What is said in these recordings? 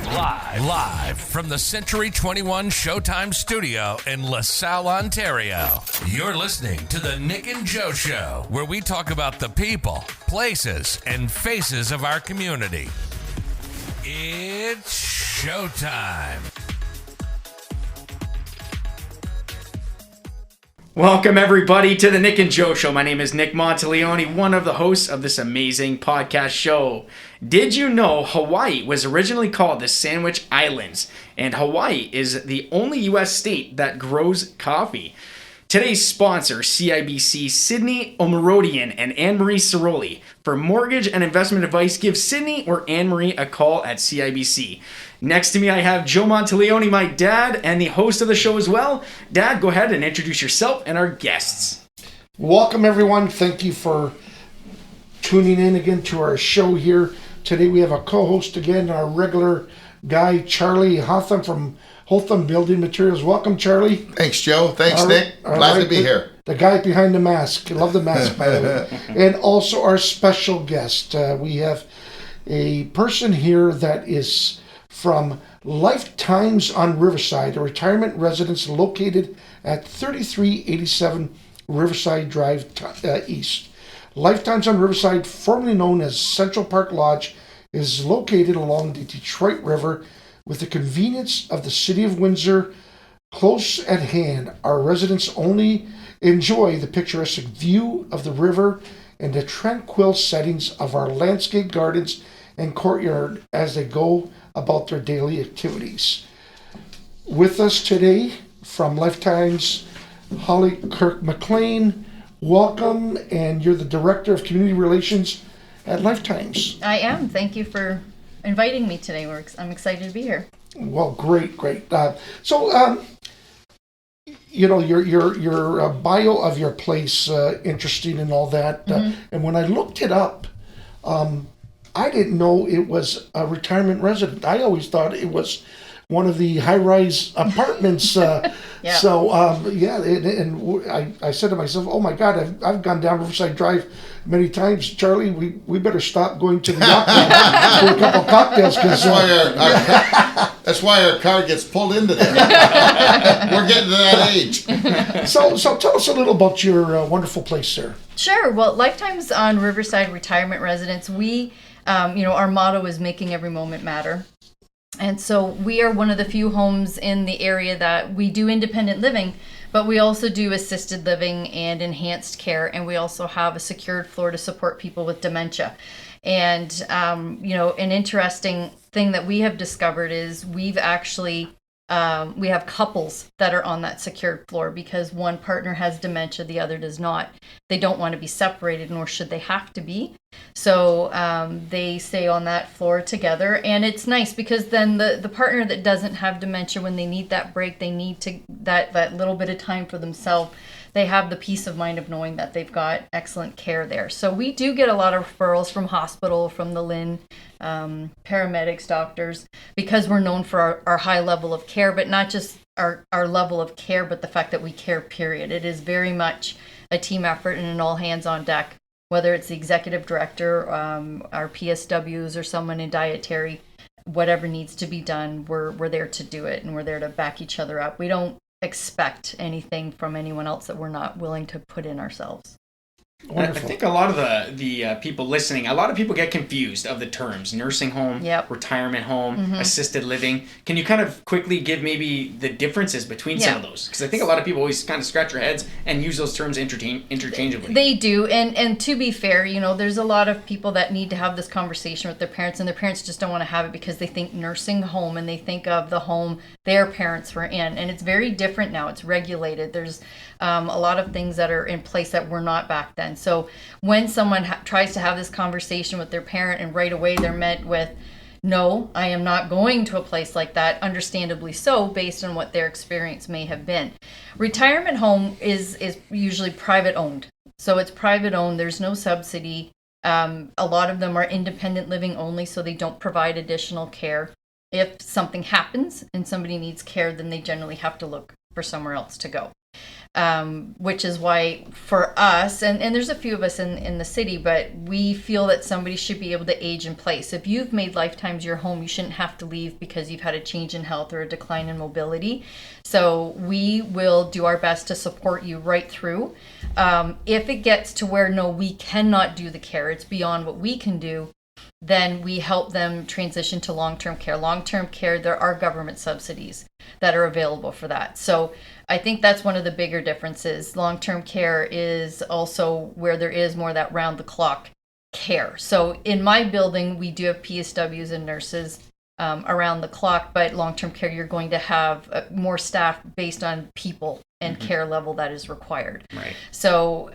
Live from the Century 21 Showtime studio in LaSalle, Ontario. You're listening to the Nick and Joe Show, where we talk about the people, places, and faces of our community. It's showtime. Welcome, everybody, to the Nick and Joe Show. My name is Nick Monteleone, one of the hosts of this amazing podcast show. Did you know Hawaii was originally called the Sandwich Islands, and Hawaii is the only U.S. state that grows coffee? Today's sponsor, CIBC, Sydney Omerodian and Anne-Marie Ciroli. For mortgage and investment advice, give Sydney or Anne-Marie a call at CIBC. Next to me, I have Joe Monteleone, my dad, and the host of the show as well. Dad, go ahead and introduce yourself and our guests. Welcome, everyone. Thank you for tuning in again to our show here. Today we have a co-host again, our regular guy, Charlie Hotham from Hotham Building Materials. Welcome, Charlie. Thanks, Joe. Thanks, Nick. Glad to be here. The guy behind the mask. I love the mask, by the way. And also our special guest. We have a person here that is from Lifetimes on Riverside, a retirement residence located at 3387 Riverside Drive East. Lifetimes on Riverside, formerly known as Central Park Lodge, is located along the Detroit River with the convenience of the city of Windsor close at hand. Our residents only enjoy the picturesque view of the river and the tranquil settings of our landscape gardens and courtyard as they go about their daily activities. With us today from Lifetime's Holly Kirk McLean. Welcome, and you're the Director of Community Relations at Lifetimes. I am. Thank you for inviting me today. I'm excited to be here. Well, great. So, your bio of your place, interesting and all that. And when I looked it up, I didn't know it was a retirement residence. I always thought it was one of the high-rise apartments. Yeah. So, I said to myself, oh my God, I've gone down Riverside Drive many times. Charlie, we better stop going to the yacht club for a couple of cocktails. That's why our car gets pulled into there. We're getting to that age. So tell us a little about your wonderful place there. Sure. Well, Lifetime's on Riverside Retirement Residence. We, our motto is making every moment matter. And so we are one of the few homes in the area that we do independent living, but we also do assisted living and enhanced care. And we also have a secured floor to support people with dementia. And, an interesting thing that we have discovered is we've actually, we have couples that are on that secured floor because one partner has dementia, the other does not. They don't want to be separated, nor should they have to be. So they stay on that floor together. And it's nice because then the partner that doesn't have dementia, when they need that break, they need to that little bit of time for themselves. They have the peace of mind of knowing that they've got excellent care there. So we do get a lot of referrals from hospital, from the LIN, paramedics, doctors, because we're known for our high level of care, but not just our level of care, but the fact that we care, period. It is very much a team effort and an all hands on deck, whether it's the executive director, our PSWs, or someone in dietary, whatever needs to be done, we're there to do it, and we're there to back each other up. We don't expect anything from anyone else that we're not willing to put in ourselves. Wonderful. I think a lot of the people listening, a lot of people get confused of the terms nursing home, retirement home, assisted living. Can you kind of quickly give maybe the differences between some of those? Because I think a lot of people always kind of scratch their heads and use those terms interchangeably. They do. And to be fair, there's a lot of people that need to have this conversation with their parents, and their parents just don't want to have it because they think nursing home and they think of the home their parents were in. And it's very different now. It's regulated. There's a lot of things that are in place that were not back then. So when someone tries to have this conversation with their parent and right away they're met with, no, I am not going to a place like that, understandably so, based on what their experience may have been. Retirement home is usually private owned. So it's private owned. There's no subsidy. A lot of them are independent living only, so they don't provide additional care. If something happens and somebody needs care, then they generally have to look for somewhere else to go. which is why for us, and there's a few of us in the city, but we feel that somebody should be able to age in place. If you've made Lifetimes your home, you shouldn't have to leave because you've had a change in health or a decline in mobility. So we will do our best to support you right through. If it gets to where, no, we cannot do the care, it's beyond what we can do, then we help them transition to long-term care. Long-term care, there are government subsidies that are available for that. So I think that's one of the bigger differences. Long-term care is also where there is more that round-the-clock care. So in my building, we do have PSWs and nurses around the clock, but long-term care, you're going to have more staff based on people and care level that is required. Right. So,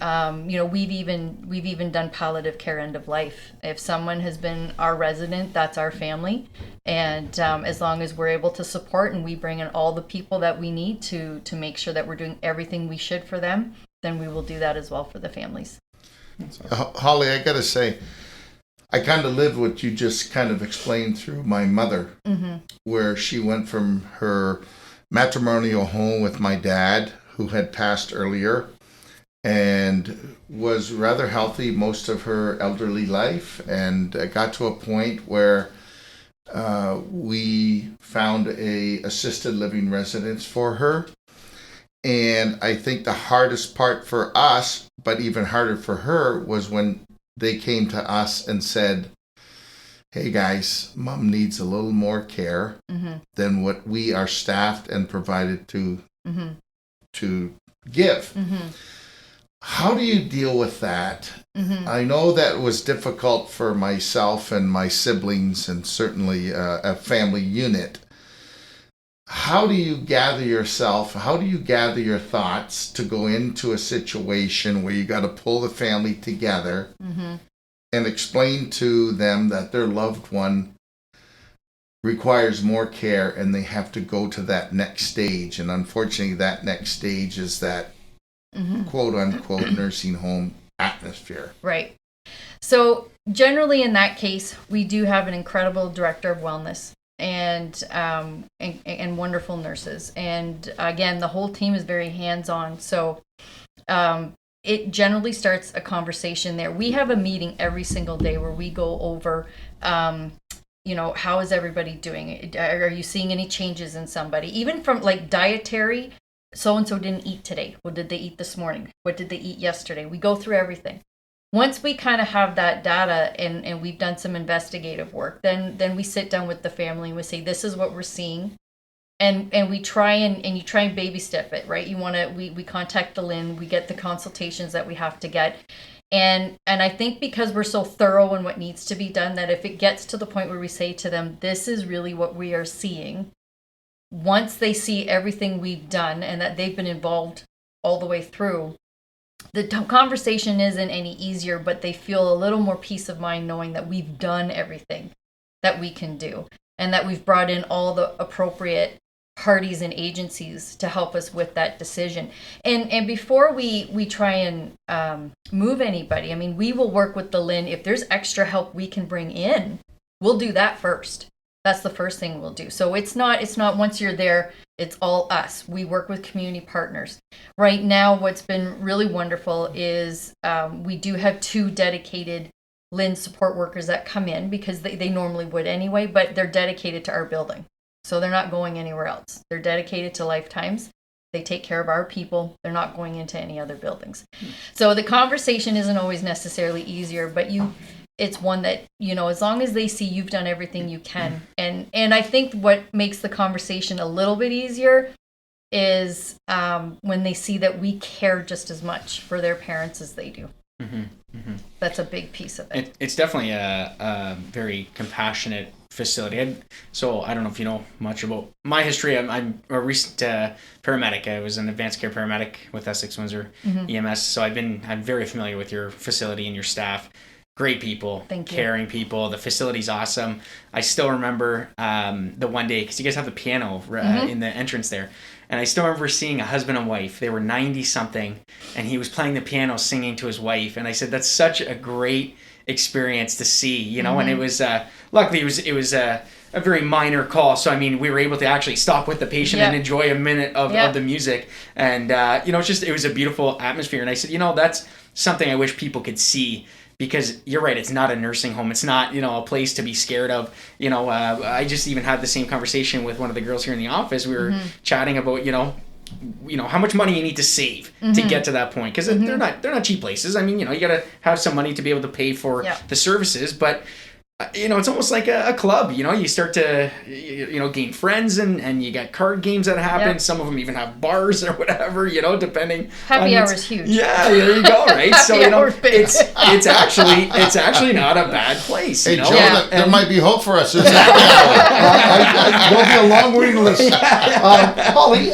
we've even done palliative care end of life. If someone has been our resident, that's our family. And as long as we're able to support and we bring in all the people that we need to make sure that we're doing everything we should for them, then we will do that as well for the families. Holly, I got to say, I kind of lived what you just kind of explained through my mother, where she went from her matrimonial home with my dad, who had passed earlier, and was rather healthy most of her elderly life, and got to a point where we found a assisted living residence for her. And I think the hardest part for us, but even harder for her, was when they came to us and said, hey guys, mom needs a little more care than what we are staffed and provided to give. How do you deal with that? I know that was difficult for myself and my siblings, and certainly a family unit. How do you gather yourself? How do you gather your thoughts to go into a situation where you got to pull the family together and explain to them that their loved one requires more care and they have to go to that next stage? And unfortunately, that next stage is that quote unquote nursing home atmosphere. Right. So generally in that case, we do have an incredible director of wellness and wonderful nurses. And again, the whole team is very hands-on. So it generally starts a conversation there. We have a meeting every single day where we go over, how is everybody doing? Are you seeing any changes in somebody? Even from like dietary, so-and-so didn't eat today. What did they eat this morning? What did they eat yesterday? We go through everything. Once we kind of have that data and we've done some investigative work, then we sit down with the family and we say, this is what we're seeing. And we try and you try and baby step it, right? We contact the LHIN, we get the consultations that we have to get. And I think because we're so thorough in what needs to be done, that if it gets to the point where we say to them, this is really what we are seeing, once they see everything we've done and that they've been involved all the way through, the conversation isn't any easier, but they feel a little more peace of mind knowing that we've done everything that we can do and that we've brought in all the appropriate parties and agencies to help us with that decision. And before we try and move anybody, I mean, we will work with the LHIN. If there's extra help we can bring in, we'll do that first. That's the first thing we'll do. So it's not once you're there, it's all us. We work with community partners. Right now, what's been really wonderful is we do have 2 dedicated LHIN support workers that come in because they normally would anyway, but they're dedicated to our building. So they're not going anywhere else. They're dedicated to Lifetimes. They take care of our people. They're not going into any other buildings. So the conversation isn't always necessarily easier, but it's one that, as long as they see you've done everything you can. And I think what makes the conversation a little bit easier is when they see that we care just as much for their parents as they do. That's a big piece of it. It's definitely a very compassionate facility. So I don't know if you know much about my history. I'm a recent paramedic. I was an advanced care paramedic with Essex Windsor EMS. So I'm very familiar with your facility and your staff. Great people, caring people. The facility's awesome. I still remember the one day, because you guys have the piano in the entrance there. And I still remember seeing a husband and wife. They were 90-something, and he was playing the piano, singing to his wife. And I said, that's such a great experience to see, and it was, luckily it was a very minor call. So, I mean, we were able to actually stop with the patient and enjoy a minute of the music. And, it was a beautiful atmosphere. And I said, that's something I wish people could see. Because you're right, it's not a nursing home. It's not, a place to be scared of. I just even had the same conversation with one of the girls here in the office. We were chatting about, how much money you need to save to get to that point. Because they're not cheap places. I mean, you got to have some money to be able to pay for the services. But it's almost like a club. You start to gain friends, and you got card games that happen. Yep. Some of them even have bars or whatever, depending. Happy hour is huge. Yeah, there you go, right? So it's actually not a bad place. Hey, Joe, there might be hope for us. There'll be a long waiting list. Holly,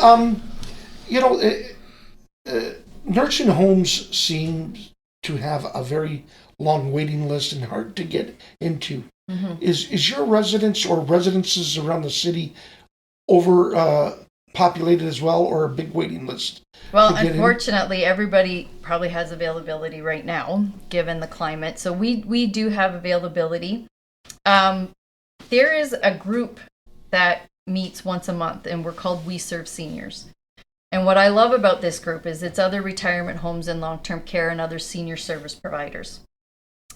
nursing homes seem to have a very long waiting list and hard to get into. Is your residence or residences around the city over populated as well, or a big waiting list? Well, unfortunately, everybody probably has availability right now, given the climate. So we do have availability. There is a group that meets once a month, and we're called We Serve Seniors. And what I love about this group is it's other retirement homes and long-term care and other senior service providers.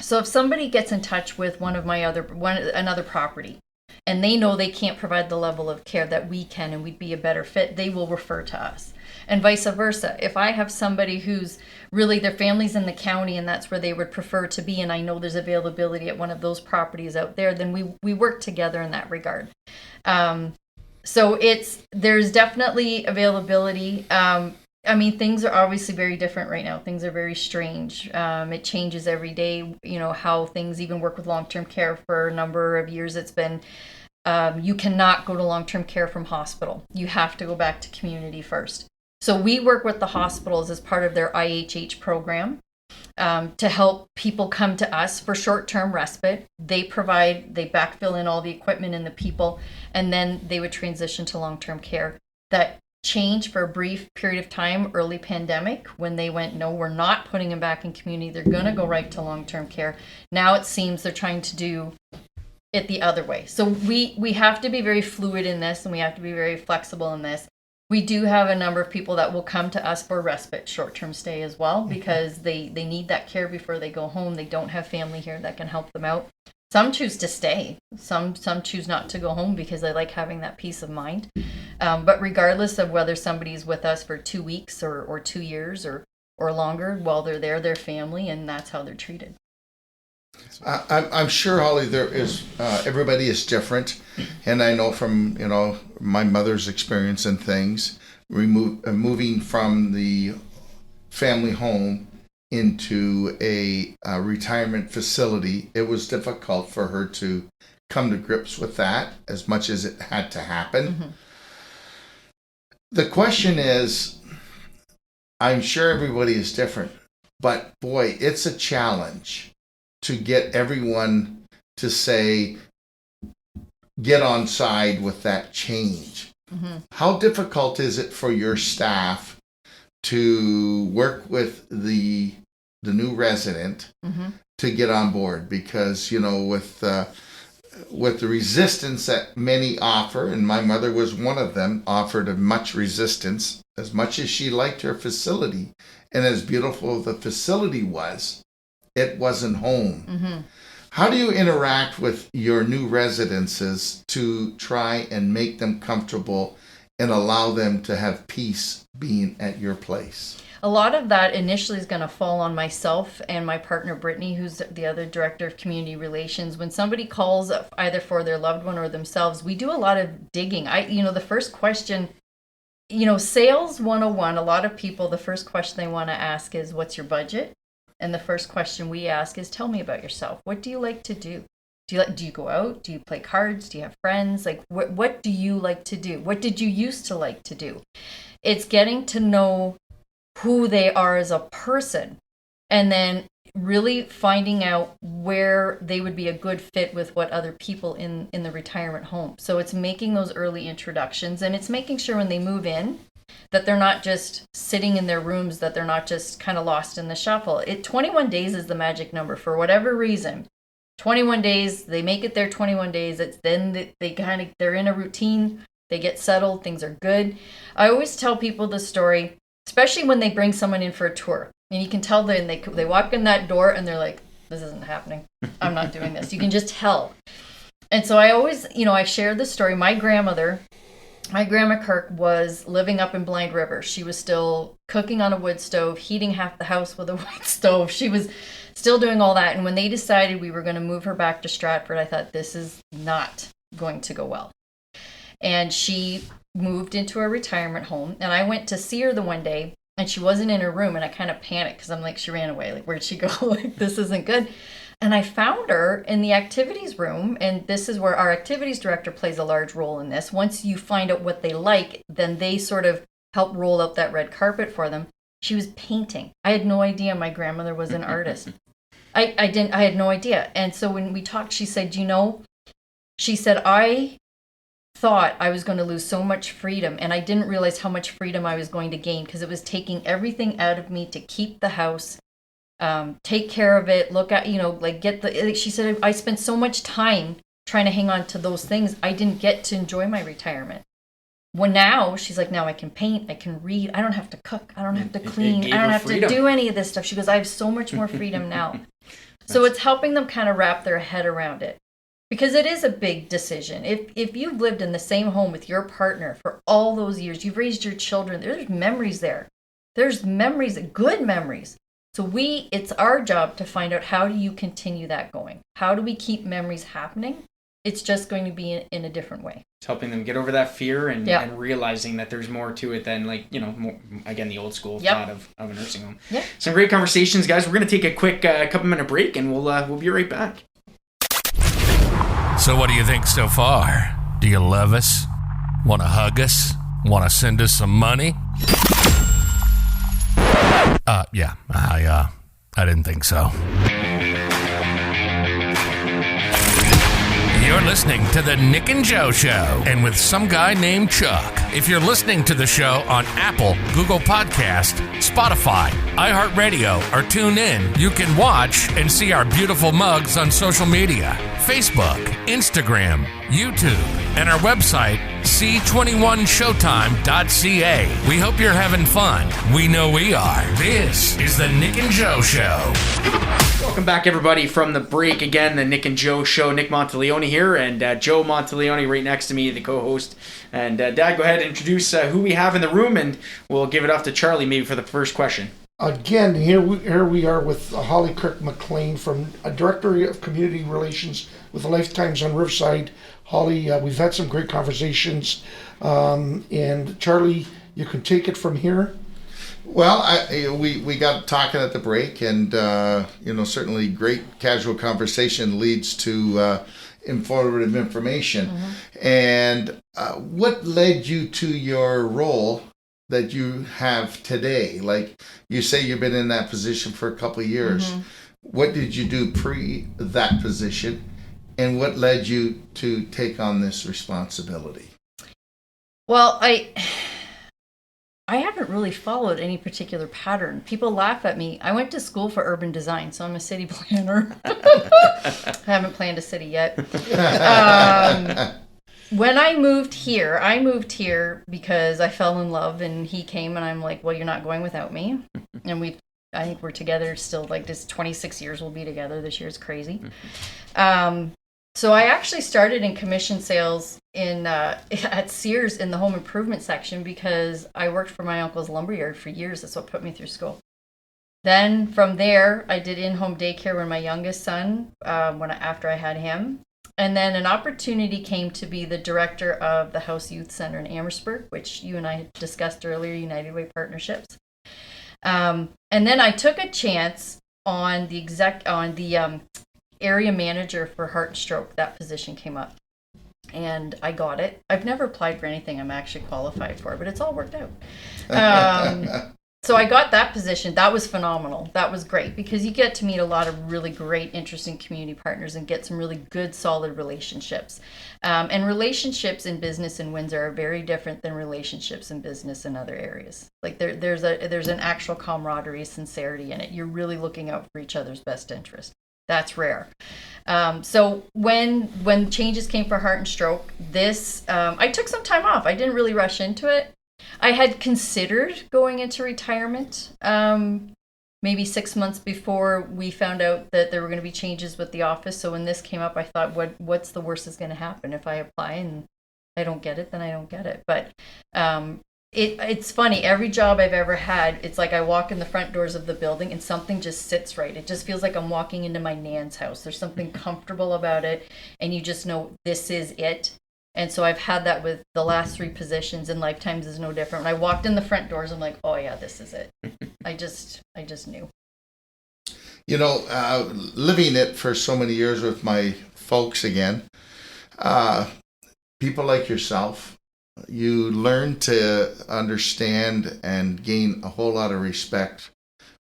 So if somebody gets in touch with another property, and they know they can't provide the level of care that we can and we'd be a better fit, they will refer to us. And vice versa. If I have somebody who's really, their family's in the county and that's where they would prefer to be, and I know there's availability at one of those properties out there, then we work together in that regard. So there's definitely availability. Things are obviously very different right now. Things are very strange. It changes every day, how things even work with long-term care. For a number of years, it's been, you cannot go to long-term care from hospital. You have to go back to community first. So we work with the hospitals as part of their IHH program to help people come to us for short-term respite. They backfill in all the equipment and the people, and then they would transition to long-term care. That changed for a brief period of time, early pandemic, when they went, no, we're not putting them back in community. They're going to go right to long-term care. Now it seems they're trying to do it the other way. So we have to be very fluid in this, and we have to be very flexible in this. We do have a number of people that will come to us for respite, short-term stay as well, because they need that care before they go home. They don't have family here that can help them out. Some choose to stay. Some choose not to go home because they like having that peace of mind. But regardless of whether somebody's with us for 2 weeks or 2 years or longer, while they're there, they're family, and that's how they're treated. I'm sure, Holly, there is everybody is different, and I know from my mother's experience and things, moving from the family home into a retirement facility, it was difficult for her to come to grips with that as much as it had to happen. Mm-hmm. The question is, I'm sure everybody is different, but boy, it's a challenge to get everyone to say, get on side with that change. Mm-hmm. How difficult is it for your staff to work with the new resident mm-hmm. to get on board? Because, with the resistance that many offer, and my mother was one of them, offered a much resistance, as much as she liked her facility, and as beautiful the facility was, it wasn't home. Mm-hmm. How do you interact with your new residences to try and make them comfortable and allow them to have peace being at your place? A lot of that initially is going to fall on myself and my partner, Brittany, who's the other director of community relations. When somebody calls either for their loved one or themselves, we do a lot of digging. The first question, sales 101, a lot of people, the first question they want to ask is, what's your budget? And the first question we ask is, tell me about yourself. What do you like to do? Do you go out? Do you play cards? Do you have friends? Like, what do you like to do? What did you used to like to do? It's getting to know who they are as a person, and then really finding out where they would be a good fit with what other people in the retirement home. So it's making those early introductions, and it's making sure when they move in that they're not just sitting in their rooms, that they're not just kind of lost in the shuffle. 21 days is the magic number. For whatever reason, 21 days, they make it there 21 days. It's then they're in a routine. They get settled. Things are good. I always tell people the story, especially when they bring someone in for a tour. And you can tell they walk in that door and they're like, this isn't happening. I'm not doing this. You can just tell. And so I always, I share this story. My grandma Kirk was living up in Blind River. She was still cooking on a wood stove, heating half the house with a wood stove. She was still doing all that. And when they decided we were going to move her back to Stratford, I thought, this is not going to go well. And she moved into a retirement home. And I went to see her the one day, and she wasn't in her room. And I kind of panicked because I'm like, she ran away. Like, where'd she go? Like, this isn't good. And I found her in the activities room. And this is where our activities director plays a large role in this. Once you find out what they like, then they sort of help roll out that red carpet for them. She was painting. I had no idea my grandmother was an artist. I had no idea. And so when we talked, she said, she said, I thought I was going to lose so much freedom, and I didn't realize how much freedom I was going to gain, because it was taking everything out of me to keep the house, take care of it, look at, she said, I spent so much time trying to hang on to those things. I didn't get to enjoy my retirement. Well, now she's like, now I can paint, I can read, I don't have to cook, I don't have to clean, I don't have to do any of this stuff. She goes, I have so much more freedom now. So it's helping them kind of wrap their head around it, because it is a big decision. If you've lived in the same home with your partner for all those years, you've raised your children, there's memories there. There's memories, good memories. So it's our job to find out, how do you continue that going? How do we keep memories happening? It's just going to be in a different way. It's helping them get over that fear and realizing that there's more to it than, more, again, the old school thought of a nursing home. Yep. Some great conversations, guys. We're going to take a quick couple-minute break, and we'll be right back. So what do you think so far? Do you love us? Want to hug us? Want to send us some money? Yeah, I didn't think so. You're listening to The Nick and Joe Show, and with some guy named Chuck. If you're listening to the show on Apple, Google Podcast, Spotify, iHeartRadio, or Tunein, you can watch and see our beautiful mugs on social media, Facebook, Instagram, YouTube, and our website, C21Showtime.ca. We hope you're having fun. We know we are. This is The Nick and Joe Show. Welcome back, everybody, from the break. Again, The Nick and Joe Show. Nick Monteleone here, and Joe Monteleone right next to me, the co-host. And Dad, go ahead and introduce who we have in the room, and we'll give it off to Charlie maybe for the first question. Again, here we are with Holly Kirk McLean, from Director of Community Relations with Lifetimes on Riverside. Holly, we've had some great conversations, and Charlie, you can take it from here. Well, we got talking at the break, and certainly great casual conversation leads to informative information. Mm-hmm. And what led you to your role that you have today? Like you say, you've been in that position for a couple of years. Mm-hmm. What did you do pre that position, and what led you to take on this responsibility? Well, I haven't really followed any particular pattern. People laugh at me. I went to school for urban design, so I'm a city planner. I haven't planned a city yet. When I moved here because I fell in love, and he came, and I'm like, well, you're not going without me. And I think we're together still, like, this 26 years we'll be together. This year's crazy. So I actually started in commission sales at Sears in the home improvement section, because I worked for my uncle's lumberyard for years. That's what put me through school. Then from there, I did in-home daycare with my youngest son after I had him. And then an opportunity came to be the director of the House Youth Center in Amherstburg, which you and I had discussed earlier, United Way Partnerships. And then I took a chance on the area manager for heart and stroke. That position came up, and I got it. I've never applied for anything I'm actually qualified for, but it's all worked out. So I got that position. That was phenomenal. That was great, because you get to meet a lot of really great, interesting community partners and get some really good, solid relationships. And relationships in business in Windsor are very different than relationships in business in other areas. Like there's an actual camaraderie, sincerity in it. You're really looking out for each other's best interest. That's rare. So when changes came for heart and stroke, I took some time off. I didn't really rush into it. I had considered going into retirement maybe 6 months before we found out that there were going to be changes with the office. So when this came up, I thought, what's the worst that's going to happen if I apply and I don't get it? Then I don't get it. But it's funny. Every job I've ever had, it's like I walk in the front doors of the building and something just sits right. It just feels like I'm walking into my nan's house. There's something comfortable about it, and you just know this is it. And so I've had that with the last 3 positions, and Lifetimes is no different. When I walked in the front doors, I'm like, oh yeah, this is it. I just knew. You know, living it for so many years with my folks again, people like yourself, you learn to understand and gain a whole lot of respect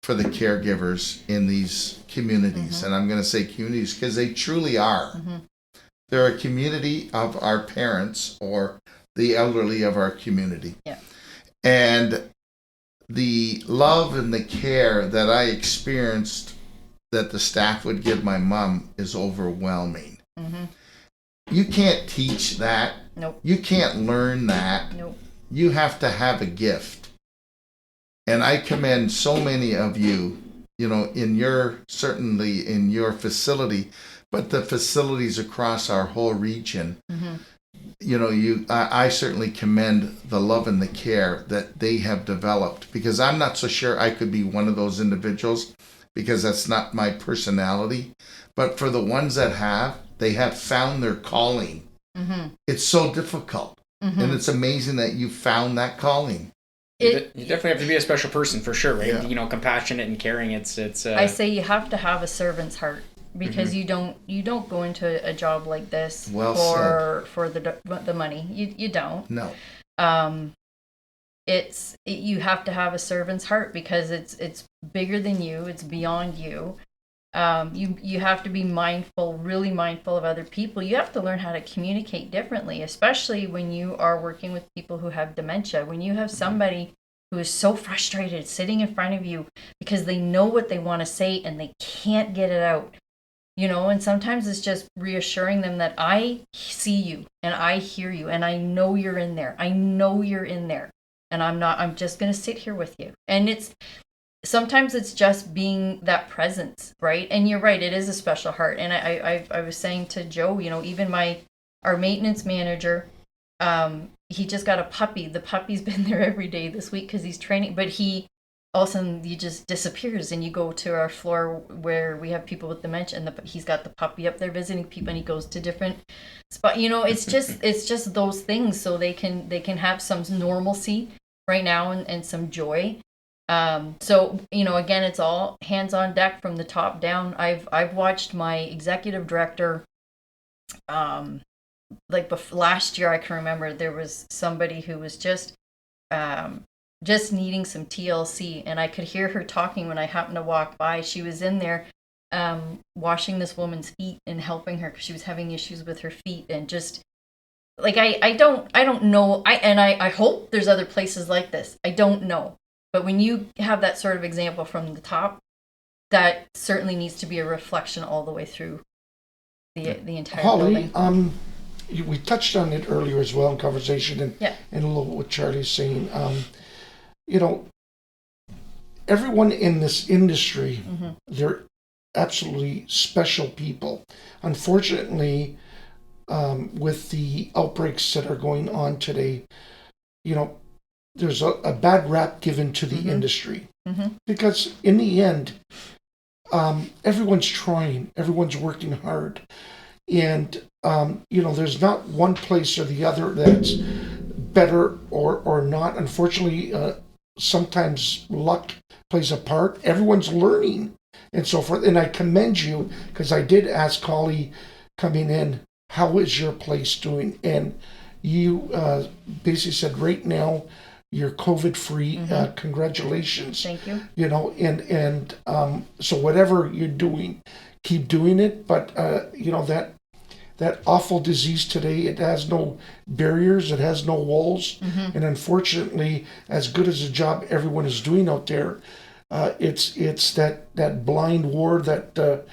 for the caregivers in these communities. And I'm going to say communities because they truly are. They're a community of our parents or the elderly of our community. Yeah. And the love and the care that I experienced that the staff would give my mom is overwhelming. You can't teach that. Nope. You can't learn that. Nope. You have to have a gift. And I commend so many of you, you know, certainly in your facility, but the facilities across our whole region. You know, I certainly commend the love and the care that they have developed, because I'm not so sure I could be one of those individuals, because that's not my personality. But for the ones that have, they have found their calling. It's so difficult. And it's amazing that you found that calling. You definitely have to be a special person for sure, right? Yeah. You know, compassionate and caring. It's. I say you have to have a servant's heart, because you don't go into a job like this for the money. You don't. No. You have to have a servant's heart, because it's bigger than you. It's beyond you. You have to be really mindful of other people. You have to learn how to communicate differently, especially when you are working with people who have dementia. When you have somebody who is so frustrated sitting in front of you because they know what they want to say and they can't get it out, you know, and sometimes it's just reassuring them that I see you and I hear you and I know you're in there. And I'm just going to sit here with you. And sometimes it's just being that presence, right? And you're right, it is a special heart. And I was saying to Joe, you know, even our maintenance manager, he just got a puppy. The puppy's been there every day this week because he's training, but all of a sudden he just disappears, and you go to our floor where we have people with dementia, and he's got the puppy up there visiting people, and he goes to different spots. You know, it's just those things, so they can have some normalcy right now and some joy. So, you know, again, it's all hands on deck from the top down. I've watched my executive director, last year, I can remember there was somebody who was just needing some TLC, and I could hear her talking when I happened to walk by. She was in there, washing this woman's feet and helping her because she was having issues with her feet, and just like, I don't know. I hope there's other places like this. I don't know. But when you have that sort of example from the top, that certainly needs to be a reflection all the way through the entire Holly, building. We touched on it earlier as well in conversation, and a little what Charlie's saying. You know, everyone in this industry, they're absolutely special people. Unfortunately, with the outbreaks that are going on today, you know, there's a bad rap given to the industry, because in the end, everyone's trying, everyone's working hard, and you know, there's not one place or the other that's better or not. Unfortunately, sometimes luck plays a part. Everyone's learning and so forth. And I commend you, because I did ask Holly coming in, how is your place doing? And you basically said right now you're COVID-free. Congratulations. Thank you. You know, and so whatever you're doing, keep doing it. But you know, that awful disease today, it has no barriers, it has no walls, and unfortunately, as good as a job everyone is doing out there, it's that blind war that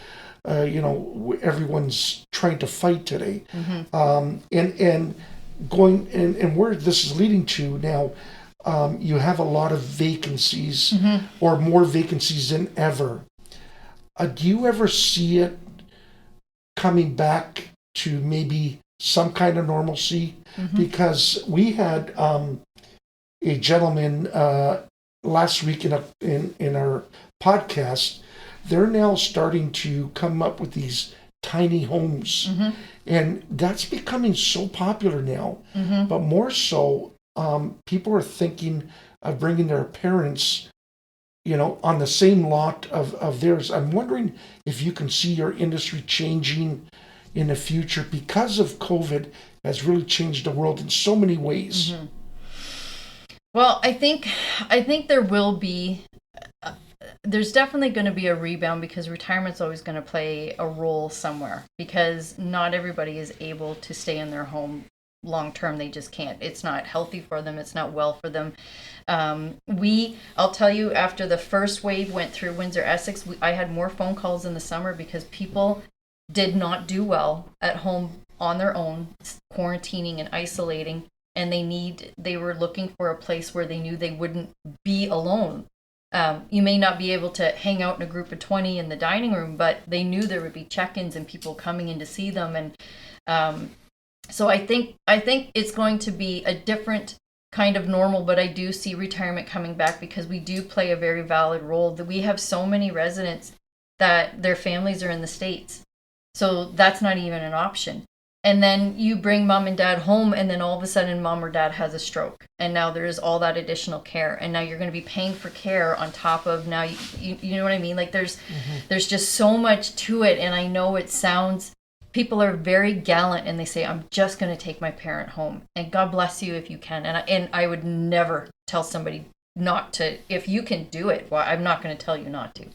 everyone's trying to fight today. And going and where this is leading to now, you have a lot of vacancies or more vacancies than ever. Do you ever see it coming back to maybe some kind of normalcy? Because we had a gentleman last week in our podcast. They're now starting to come up with these tiny homes, and that's becoming so popular now. But more so, people are thinking of bringing their parents, on the same lot of theirs. I'm wondering if you can see your industry changing in the future, because of COVID has really changed the world in so many ways. Well, I think there will be. There's definitely going to be a rebound, because retirement's always going to play a role somewhere, because not everybody is able to stay in their home long term. They just can't. It's not healthy for them. It's not well for them. I'll tell you, after the first wave went through Windsor, Essex, I had more phone calls in the summer because people did not do well at home on their own, quarantining and isolating, and they were looking for a place where they knew they wouldn't be alone. You may not be able to hang out in a group of 20 in the dining room, but they knew there would be check-ins and people coming in to see them. And so I think it's going to be a different kind of normal, but I do see retirement coming back, because we do play a very valid role. That we have so many residents that their families are in the States. So that's not even an option. And then you bring mom and dad home, and then all of a sudden mom or dad has a stroke, and now there is all that additional care, and now you're going to be paying for care on top of, now you know what I mean? Like there's just so much to it. And I know people are very gallant, and they say, I'm just going to take my parent home, and God bless you if you can. And I would never tell somebody not to. If you can do it, well, I'm not going to tell you not to.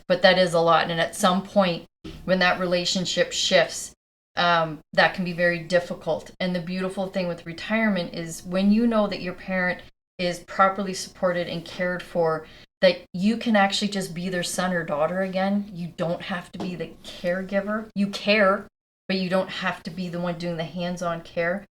But that is a lot. And at some point, when that relationship shifts, that can be very difficult. And the beautiful thing with retirement is, when you know that your parent is properly supported and cared for, that you can actually just be their son or daughter again. You don't have to be the caregiver. You care, but you don't have to be the one doing the hands-on care.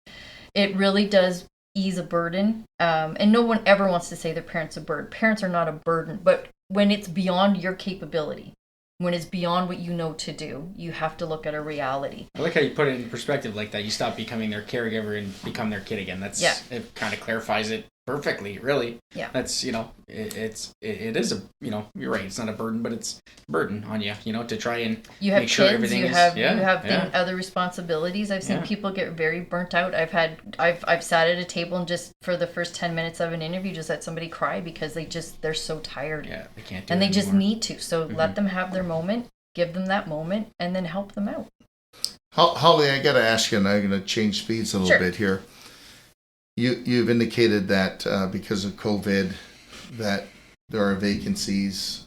It really does ease a burden. And no one ever wants to say their parents a burden. Parents are not a burden, but when it's beyond your capability, when it's beyond what you know to do, you have to look at a reality. I like how you put it in perspective like that. You stop becoming their caregiver and become their kid again. It kind of clarifies it perfectly, really. Yeah. That's, it is a, you're right. It's not a burden, but it's a burden on you, to try and make sure everything is. You have other responsibilities. I've seen people get very burnt out. I've sat at a table and just for the first 10 minutes of an interview, just let somebody cry because they're so tired. Yeah, they can't do it. And they just need to. So let them have their moment, give them that moment, and then help them out. Holly, I got to ask you, and I'm going to change speeds a little bit here. You've indicated that because of COVID, that there are vacancies,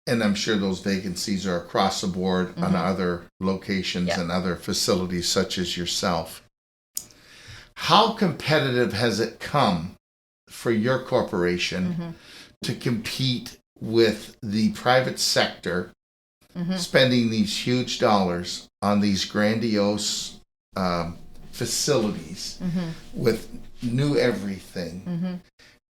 and I'm sure those vacancies are across the board on other locations and other facilities such as yourself. How competitive has it come for your corporation to compete with the private sector spending these huge dollars on these grandiose facilities with new everything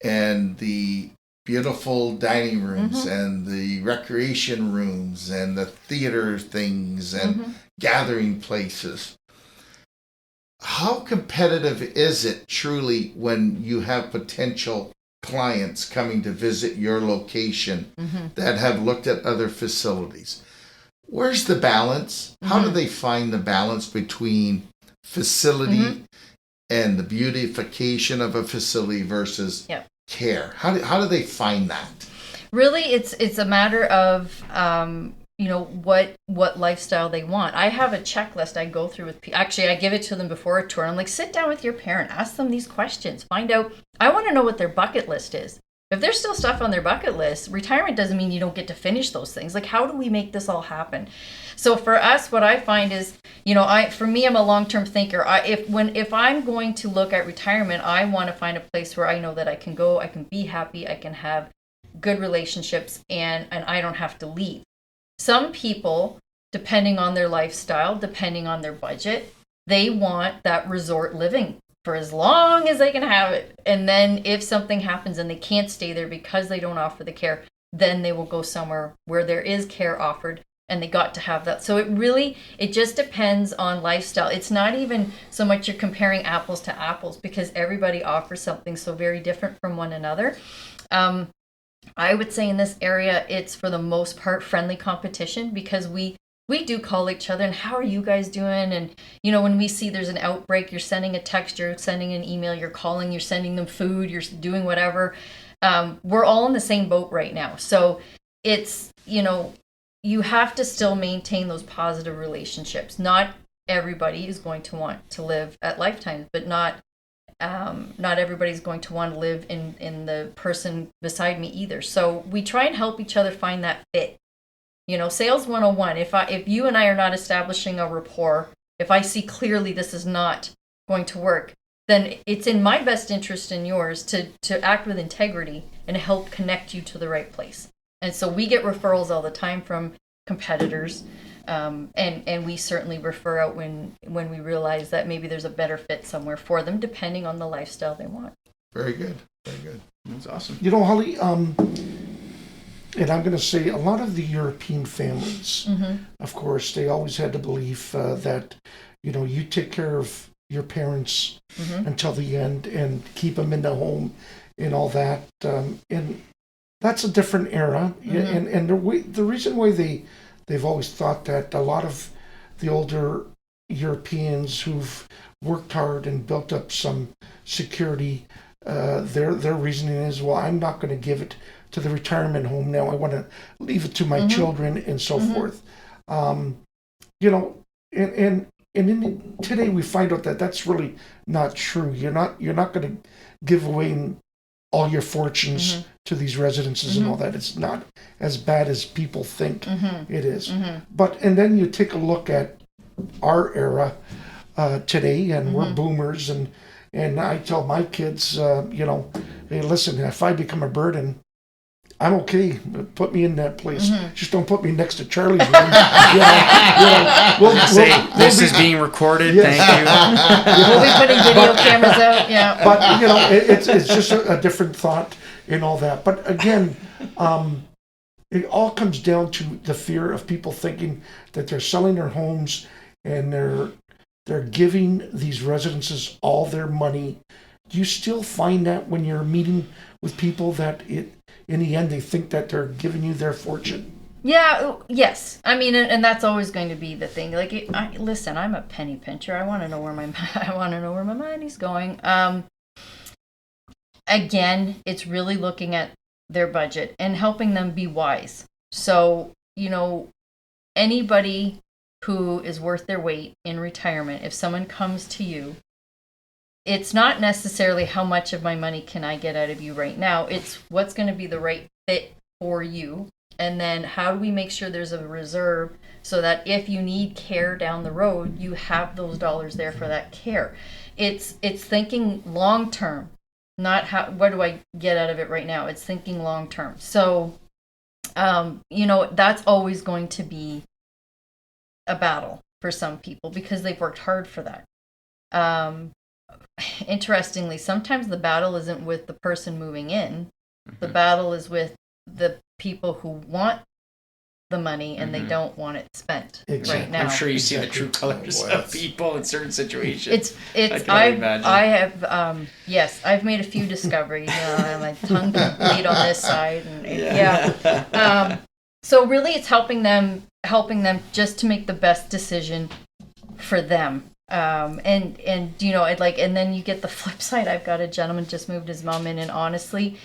and the beautiful dining rooms and the recreation rooms and the theater things and gathering places? How competitive is it truly when you have potential clients coming to visit your location that have looked at other facilities? Where's the balance? How do they find the balance between facility and the beautification of a facility versus care? How do they find that? Really, it's a matter of what lifestyle they want. I have a checklist I go through with people. Actually, I give it to them before a tour. I'm like, sit down with your parent, ask them these questions, find out. I want to know what their bucket list is. If there's still stuff on their bucket list, retirement doesn't mean you don't get to finish those things. Like, how do we make this all happen? So for us, what I find is, for me, I'm a long-term thinker. If I'm going to look at retirement, I want to find a place where I know that I can go, I can be happy, I can have good relationships, and I don't have to leave. Some people depending on their lifestyle, depending on their budget, they want that resort living for as long as they can have it. And then if something happens and they can't stay there because they don't offer the care, then they will go somewhere where there is care offered and they got to have that. So it just depends on lifestyle. It's not even so much you're comparing apples to apples, because everybody offers something so very different from one another. I would say in this area, it's for the most part friendly competition, because we do call each other and how are you guys doing? And, when we see there's an outbreak, you're sending a text, you're sending an email, you're calling, you're sending them food, you're doing whatever. We're all in the same boat right now. So it's, you have to still maintain those positive relationships. Not everybody is going to want to live at Lifetime, but not everybody's going to want to live in the person beside me either. So we try and help each other find that fit. Sales 101, if you and I are not establishing a rapport, if I see clearly this is not going to work, then it's in my best interest and yours to act with integrity and help connect you to the right place. And so we get referrals all the time from competitors, and we certainly refer out when we realize that maybe there's a better fit somewhere for them, depending on the lifestyle they want. Very good. Very good. That's awesome. Holly, and I'm going to say a lot of the European families, of course, they always had the belief that, you take care of your parents until the end and keep them in the home and all that. And that's a different era. And the reason why they've always thought that, a lot of the older Europeans who've worked hard and built up some security, their reasoning is, well, I'm not going to give it to the retirement home now. I want to leave it to my children and so forth. And today we find out that that's really not true. You're not going to give away all your fortunes to these residences and all that. It's not as bad as people think it is. And then you take a look at our era today, and we're boomers, and I tell my kids, hey, listen, if I become a burden, I'm okay. Put me in that place. Just don't put me next to Charlie's room. This is being recorded. Yes. Thank you. We'll be putting video cameras out. Yeah. But it's just a different thought and all that. But again, it all comes down to the fear of people thinking that they're selling their homes and they're giving these residences all their money. Do you still find that when you're meeting with people that in the end they think that they're giving you their fortune? Yeah, yes. I mean, and that's always going to be the thing. Like, listen, I'm a penny pincher. I want to know where my money's going. Again, it's really looking at their budget and helping them be wise. So, anybody who is worth their weight in retirement, if someone comes to you, it's not necessarily how much of my money can I get out of you right now. It's what's going to be the right fit for you. And then how do we make sure there's a reserve so that if you need care down the road, you have those dollars there for that care. It's thinking long term, not what do I get out of it right now. It's thinking long term. So, that's always going to be a battle for some people because they've worked hard for that. Interestingly, sometimes the battle isn't with the person moving in. The battle is with the people who want the money and they don't want it spent right now. I'm sure you see the true colors of people in certain situations. I've made a few discoveries. My tongue can bleed on this side, and so really, it's helping them just to make the best decision for them. And then you get the flip side. I've got a gentleman just moved his mom in, and honestly,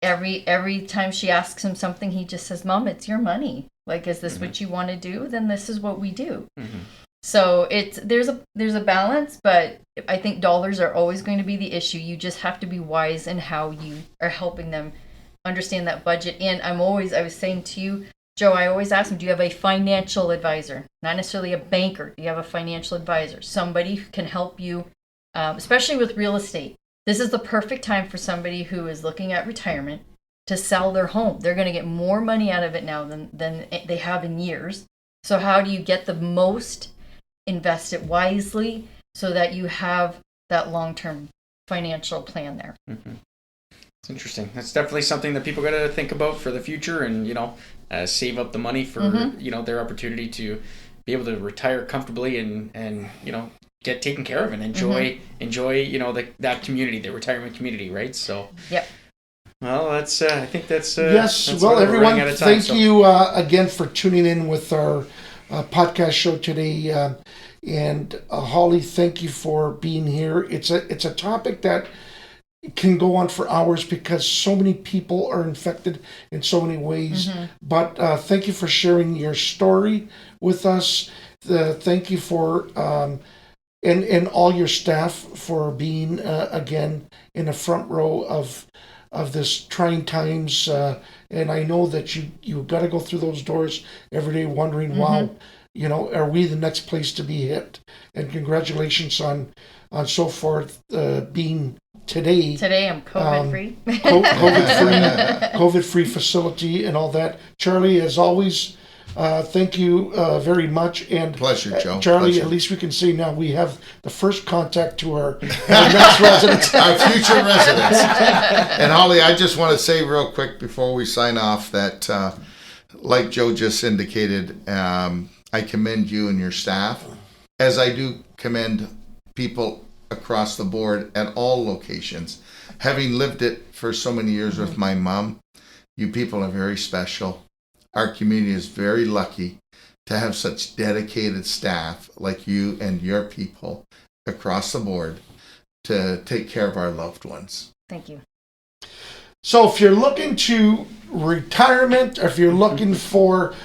every time she asks him something, he just says, "Mom, it's your money. Like, is this what you want to do? Then this is what we do." So there's a balance, but I think dollars are always going to be the issue. You just have to be wise in how you are helping them understand that budget. And I was saying to you, Joe, I always ask them, do you have a financial advisor? Not necessarily a banker. Do you have a financial advisor? Somebody who can help you, especially with real estate. This is the perfect time for somebody who is looking at retirement to sell their home. They're going to get more money out of it now than they have in years. So how do you get the most, invest it wisely so that you have that long-term financial plan there? Mm-hmm. It's interesting. That's definitely something that people got to think about for the future, and save up the money for their opportunity to be able to retire comfortably and get taken care of and enjoy that community, the retirement community, right? So yep. Well, that's I think that's yes. that's Well, everyone, time, thank you again for tuning in with our podcast show today. And Holly, thank you for being here. It's a topic that can go on for hours because so many people are infected in so many ways. But thank you for sharing your story with us. Thank you for and all your staff for being again in the front row of this trying times. And I know that you got to go through those doors every day wondering, wow, are we the next place to be hit? And congratulations on so forth being today I'm COVID-free. COVID-free facility and all that. Charlie, as always, thank you very much. And pleasure, Joe. Charlie, pleasure. At least we can say now we have the first contact to our next residents. Our future residents. And Holly, I just want to say real quick before we sign off that, like Joe just indicated, I commend you and your staff, as I do commend people across the board at all locations. Having lived it for so many years with my mom, you people are very special. Our community is very lucky to have such dedicated staff like you and your people across the board to take care of our loved ones. Thank you. So if you're looking to retirement, or if you're looking for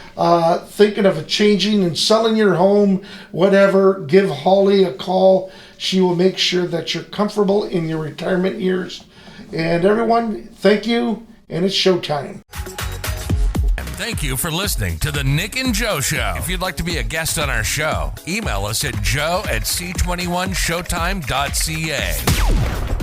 thinking of changing and selling your home, whatever, give Holly a call. She will make sure that you're comfortable in your retirement years. And everyone, thank you, and it's showtime. Thank you for listening to the Nick and Joe Show. If you'd like to be a guest on our show, email us at joe@c21showtime.ca.